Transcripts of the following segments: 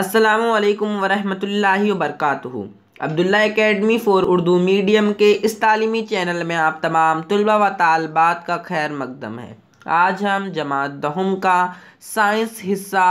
अस्सलामु अलैकुम वरहमतुल्लाहि वबरकातुहू। Abdullah academy for Urdu medium के इस तालीमी चैनल में आप तमाम तुलबा व तालबात का खैर मकदम है। आज हम जमात दहुम का साइंस हिस्सा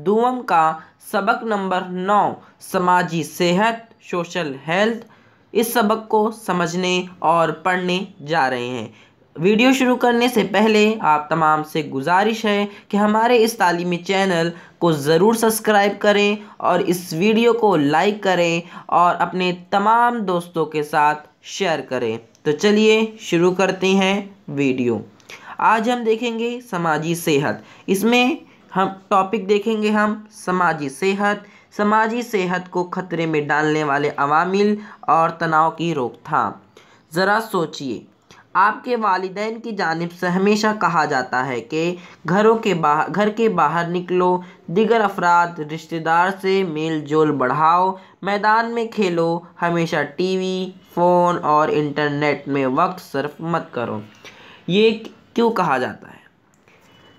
दुवम का सबक नंबर 9 समाजी सेहत सोशल हेल्थ इस सबक को समझने और पढ़ने जा रहे हैं। वीडियो शुरू करने से पहले आप तमाम से गुजारिश है कि हमारे इस तालीमी चैनल को ज़रूर सब्सक्राइब करें और इस वीडियो को लाइक करें और अपने तमाम दोस्तों के साथ शेयर करें। तो चलिए शुरू करते हैं वीडियो। आज हम देखेंगे समाजी सेहत। इसमें हम टॉपिक देखेंगे हम समाजी सेहत को खतरे में डालने वाले अवामिल और तनाव की रोकथाम। ज़रा सोचिए, आपके वालिदैन की जानिब से हमेशा कहा जाता है कि घर के बाहर निकलो, दिगर अफराद रिश्तेदार से मेल जोल बढ़ाओ, मैदान में खेलो, हमेशा टीवी फ़ोन और इंटरनेट में वक्त सर्फ मत करो। ये क्यों कहा जाता है?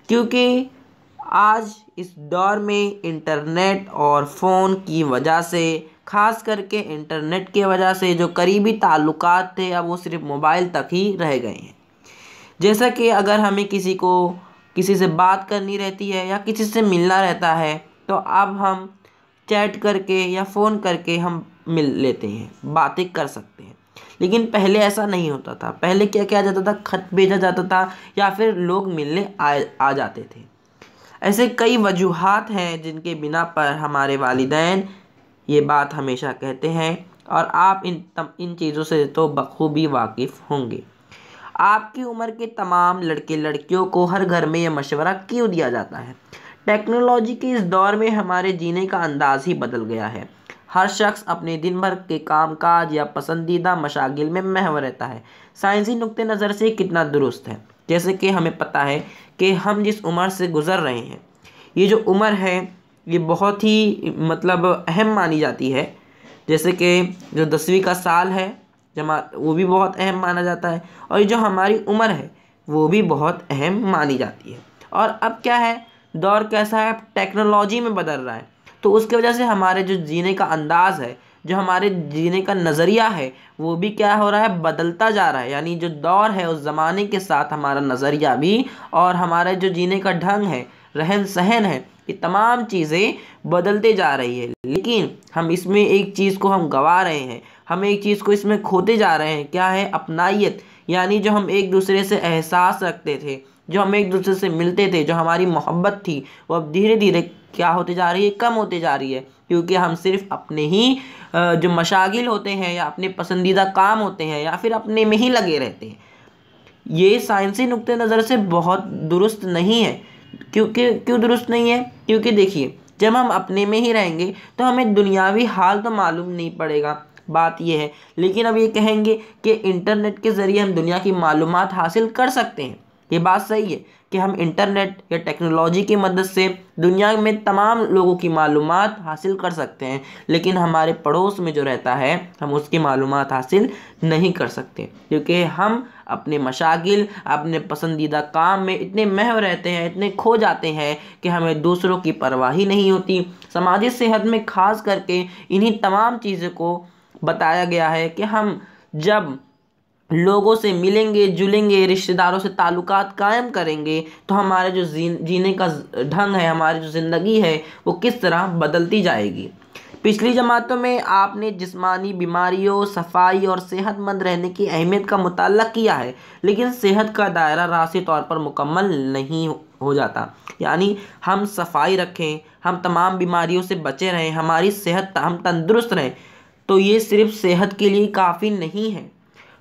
क्योंकि आज इस दौर में इंटरनेट और फ़ोन की वजह से, ख़ास करके इंटरनेट की वजह से जो करीबी ताल्लुकात थे अब वो सिर्फ मोबाइल तक ही रह गए हैं। जैसा कि अगर हमें किसी से बात करनी रहती है या किसी से मिलना रहता है तो अब हम चैट करके या फ़ोन करके हम मिल लेते हैं, बातें कर सकते हैं। लेकिन पहले ऐसा नहीं होता था। पहले क्या किया जाता था, खत भेजा जाता था या फिर लोग मिलने आ जाते थे। ऐसे कई वजूहात हैं जिनके बिना पर हमारे वालिदैन ये बात हमेशा कहते हैं और आप इन चीज़ों से तो बखूबी वाकिफ़ होंगे। आपकी उम्र के तमाम लड़के लड़कियों को हर घर में यह मशवरा क्यों दिया जाता है? टेक्नोलॉजी के इस दौर में हमारे जीने का अंदाज़ ही बदल गया है। हर शख्स अपने दिन भर के कामकाज या पसंदीदा मशागिल में महव रहता है। साइंसी नुक्ते नज़र से कितना दुरुस्त है? जैसे कि हमें पता है कि हम जिस उम्र से गुज़र रहे हैं, ये जो उम्र है ये बहुत ही अहम मानी जाती है। जैसे कि जो 10वीं का साल है वो भी बहुत अहम माना जाता है और ये जो हमारी उम्र है वो भी बहुत अहम मानी जाती है। और अब क्या है, दौर कैसा है, टेक्नोलॉजी में बदल रहा है, तो उसकी वजह से हमारे जो जीने का अंदाज़ है, जो हमारे जीने का नज़रिया है वो भी क्या हो रहा है, बदलता जा रहा है। यानी जो दौर है उस ज़माने के साथ हमारा नज़रिया भी और हमारा जो जीने का ढंग है, रहन सहन है, ये तमाम चीज़ें बदलते जा रही है। लेकिन हम इसमें एक चीज़ को हम गंवा रहे हैं, हम एक चीज़ को इसमें खोते जा रहे हैं। क्या है? अपनाइयत। यानी जो हम एक दूसरे से एहसास रखते थे, जो हम एक दूसरे से मिलते थे, जो हमारी मोहब्बत थी, वो अब धीरे धीरे क्या होते जा रही है, कम होते जा रही है। क्योंकि हम सिर्फ अपने ही जो मशागिल होते हैं या अपने पसंदीदा काम होते हैं या फिर अपने में ही लगे रहते हैं। ये साइंसी नुक्ते नज़र से बहुत दुरुस्त नहीं है। क्यों दुरुस्त नहीं है? क्योंकि देखिए, जब हम अपने में ही रहेंगे तो हमें दुनियावी हाल तो मालूम नहीं पड़ेगा, बात यह है। लेकिन अब ये कहेंगे कि इंटरनेट के ज़रिए हम दुनिया की मालूमात हासिल कर सकते हैं। ये बात सही है कि हम इंटरनेट या टेक्नोलॉजी की मदद से दुनिया में तमाम लोगों की मालूमात हासिल कर सकते हैं, लेकिन हमारे पड़ोस में जो रहता है हम उसकी मालूमात हासिल नहीं कर सकते। क्योंकि हम अपने मशागिल, अपने पसंदीदा काम में इतने महव रहते हैं, इतने खो जाते हैं कि हमें दूसरों की परवाह ही नहीं होती। समाजी सेहत में ख़ास करके इन्हीं तमाम चीज़ों को बताया गया है कि हम जब लोगों से मिलेंगे जुलेंगे, रिश्तेदारों से ताल्लुकात कायम करेंगे तो हमारे जो जीने का ढंग है, हमारी जो ज़िंदगी है वो किस तरह बदलती जाएगी। पिछली जमातों में आपने जिस्मानी बीमारियों, सफाई और सेहतमंद रहने की अहमियत का मुताल्ला किया है, लेकिन सेहत का दायरा रासी तौर पर मुकम्मल नहीं हो जाता। यानी हम सफाई रखें, हम तमाम बीमारियों से बचे रहें, हमारी सेहत हम तंदुरुस्त रहें, तो ये सिर्फ सेहत के लिए काफ़ी नहीं है।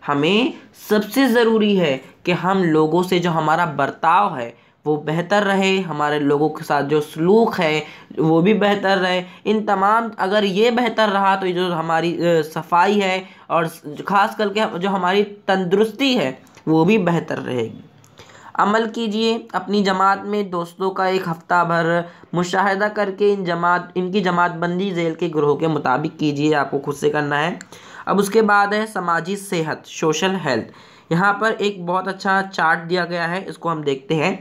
हमें सबसे ज़रूरी है कि हम लोगों से जो हमारा बर्ताव है वो बेहतर रहे, हमारे लोगों के साथ जो सलूक है वो भी बेहतर रहे। इन तमाम अगर ये बेहतर रहा तो ये जो हमारी सफाई है और ख़ास करके जो हमारी तंदुरुस्ती है वो भी बेहतर रहेगी। अमल कीजिए, अपनी जमात में दोस्तों का एक हफ़्ता भर मुशाहिदा करके इनकी जमातबंदी झेल के ग्रोह के मुताबिक कीजिए, आपको खुद से करना है। अब उसके बाद है समाजी सेहत सोशल हेल्थ। यहाँ पर एक बहुत अच्छा चार्ट दिया गया है, इसको हम देखते हैं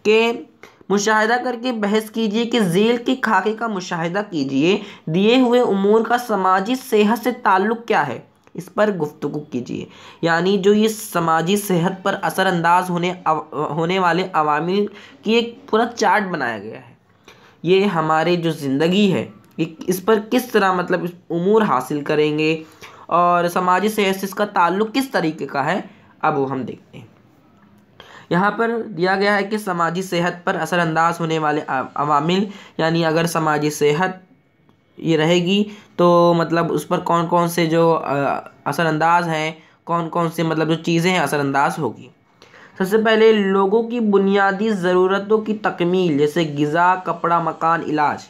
कि मुशाहिदा करके बहस कीजिए कि झेल के खाके का मुशाहिदा कीजिए, दिए हुए उमूर का समाजी सेहत से ताल्लुक़ क्या है, इस पर गुफ्तगू कीजिए। यानी जो ये समाजी सेहत पर असरअंदाज होने वाले अवामिल की एक पूरा चार्ट बनाया गया है। ये हमारे जो ज़िंदगी है इस पर किस तरह मतलब उमूर हासिल करेंगे और समाजी सेहत से इसका ताल्लुक़ किस तरीके का है, अब वो हम देखते हैं। यहाँ पर दिया गया है कि समाजी सेहत पर असरअंदाज होने वाले अवामिल, यानी अगर समाजी सेहत ये रहेगी तो मतलब उस पर कौन कौन से जो असरअंदाज हैं, कौन कौन से मतलब जो चीज़ें हैं असरअंदाज होगी। सबसे पहले लोगों की बुनियादी ज़रूरतों की तकमील, जैसे ग़िज़ा, कपड़ा, मकान, इलाज।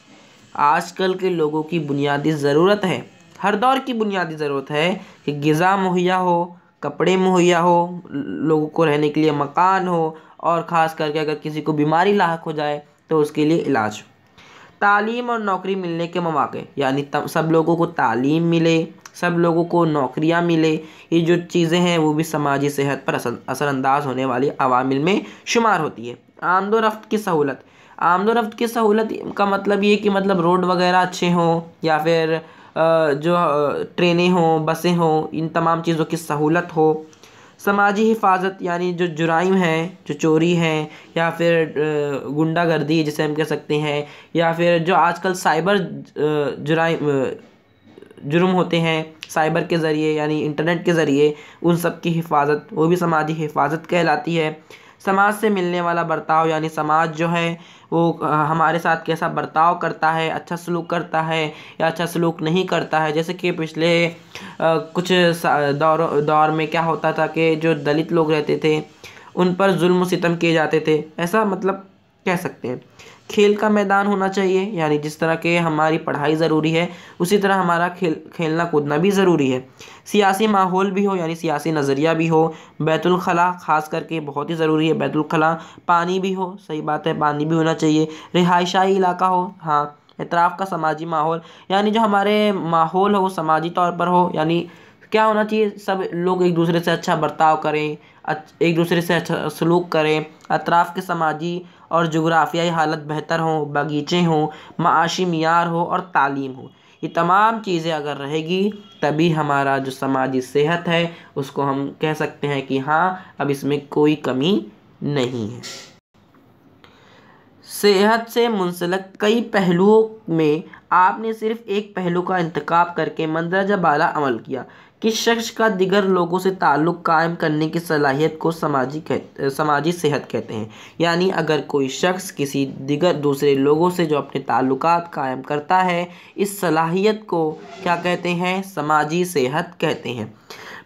आजकल के लोगों की बुनियादी ज़रूरत है, हर दौर की बुनियादी ज़रूरत है कि ग़िज़ा मुहैया हो, कपड़े मुहैया हो, लोगों को रहने के लिए मकान हो, और ख़ास करके अगर किसी को बीमारी लाहक हो जाए तो उसके लिए इलाज हो। तालीम और नौकरी मिलने के मौक़े, यानी सब लोगों को तालीम मिले, सब लोगों को नौकरियां मिले, ये जो चीज़ें हैं वो भी समाजी सेहत पर असरअंदाज होने वाली अवामिल में शुमार होती है। आमदोरफ्त की सहूलत। आमदोरफ्त की सहूलत का मतलब ये कि मतलब रोड वगैरह अच्छे हों, या फिर जो ट्रेनें हों, बसें हों, इन तमाम चीज़ों की सहूलत हो। समाजी हिफाजत, यानी जो जुराइम हैं, जो चोरी हैं, या फिर गुंडागर्दी जिसे हम कह सकते हैं, या फिर जो आजकल साइबर जुर्म होते हैं साइबर के ज़रिए, यानी इंटरनेट के ज़रिए, उन सब की हिफाजत, वो भी समाजी हिफाजत कहलाती है। समाज से मिलने वाला बर्ताव, यानी समाज जो है वो हमारे साथ कैसा बर्ताव करता है, अच्छा सलूक करता है या अच्छा सलूक नहीं करता है। जैसे कि पिछले कुछ दौर में क्या होता था कि जो दलित लोग रहते थे उन पर जुल्म सितम किए जाते थे, ऐसा मतलब कह सकते हैं। खेल का मैदान होना चाहिए, यानी जिस तरह के हमारी पढ़ाई ज़रूरी है उसी तरह हमारा खेलना कूदना भी ज़रूरी है। सियासी माहौल भी हो, यानी सियासी नज़रिया भी हो। बैतुल खला ख़ास करके बहुत ही ज़रूरी है, बैतुल खला। पानी भी हो, सही बात है, पानी भी होना चाहिए। रिहायशाई इलाका हो, हाँ। एतराफ़ का समाजी माहौल, यानी जो हमारे माहौल हो वो समाजी तौर पर हो, यानी क्या होना चाहिए, सब लोग एक दूसरे से अच्छा बर्ताव करें, एक दूसरे से अच्छा सलूक करें। अतराफ़ के समाजी और जुग़राफ़ियाई हालत बेहतर हों, बगीचे हों, माशी मियार हो और तालीम हो। ये तमाम चीज़ें अगर रहेगी तभी हमारा जो समाजी सेहत है उसको हम कह सकते हैं कि हाँ, अब इसमें कोई कमी नहीं है। सेहत से मुंसलिक कई पहलुओं में आपने सिर्फ एक पहलू का इंतखाब करके मंदरजा बाला अमल किया। किस शख्स का दिगर लोगों से ताल्लुक़ कायम करने की सलाहियत को समाजी सेहत कहते हैं। यानी अगर कोई शख्स किसी दिगर दूसरे लोगों से जो अपने ताल्लुकात कायम करता है, इस सलाहियत को क्या कहते हैं, समाजी सेहत कहते हैं।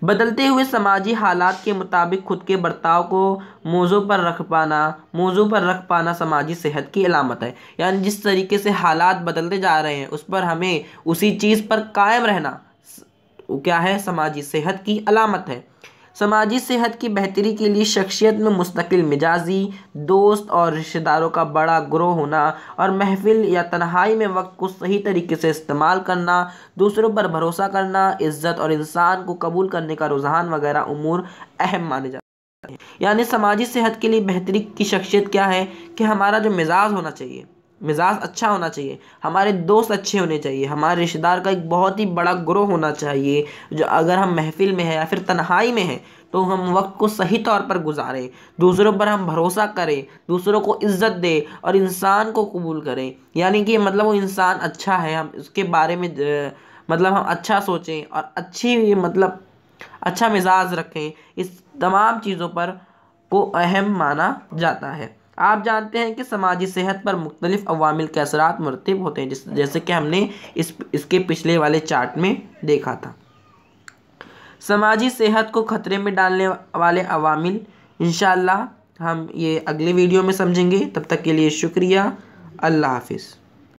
बदलते हुए समाजी हालात के मुताबिक खुद के बर्ताव को मौजू पर रख पाना समाजी सेहत की अलामत है। यानी जिस तरीके से हालात बदलते जा रहे हैं उस पर हमें उसी चीज़ पर कायम रहना क्या है, समाजी सेहत की अलामत है। समाजी सेहत की बेहतरी के लिए शख्सियत में मुस्तकिल मिजाजी, दोस्त और रिश्तेदारों का बड़ा ग्रोह होना और महफिल या तन्हाई में वक्त को सही तरीके से इस्तेमाल करना, दूसरों पर भरोसा करना, इज़्ज़त और इंसान को कबूल करने का रुझान वगैरह उमूर अहम माने जाते हैं। यानी समाजी सेहत के लिए बेहतरी की शख्सियत क्या है कि हमारा जो मिजाज होना चाहिए, मिजाज अच्छा होना चाहिए, हमारे दोस्त अच्छे होने चाहिए, हमारे रिश्तेदार का एक बहुत ही बड़ा ग्रोह होना चाहिए, जो अगर हम महफिल में हैं या फिर तन्हाई में हैं तो हम वक्त को सही तौर पर गुजारें, दूसरों पर हम भरोसा करें, दूसरों को इज़्ज़त दें और इंसान को कबूल करें। यानी कि मतलब वो इंसान अच्छा है, हम उसके बारे में मतलब हम अच्छा सोचें और अच्छी मतलब अच्छा मिजाज रखें। इस तमाम चीज़ों पर को अहम माना जाता है। आप जानते हैं कि समाजी सेहत पर मुख्तलिफ अवामिल के असरात मुरतब होते हैं, जैसे कि हमने इसके पिछले वाले चार्ट में देखा था। समाजी सेहत को ख़तरे में डालने वाले अवामिल इंशाअल्लाह हम ये अगले वीडियो में समझेंगे। तब तक के लिए शुक्रिया। अल्लाह हाफिज़।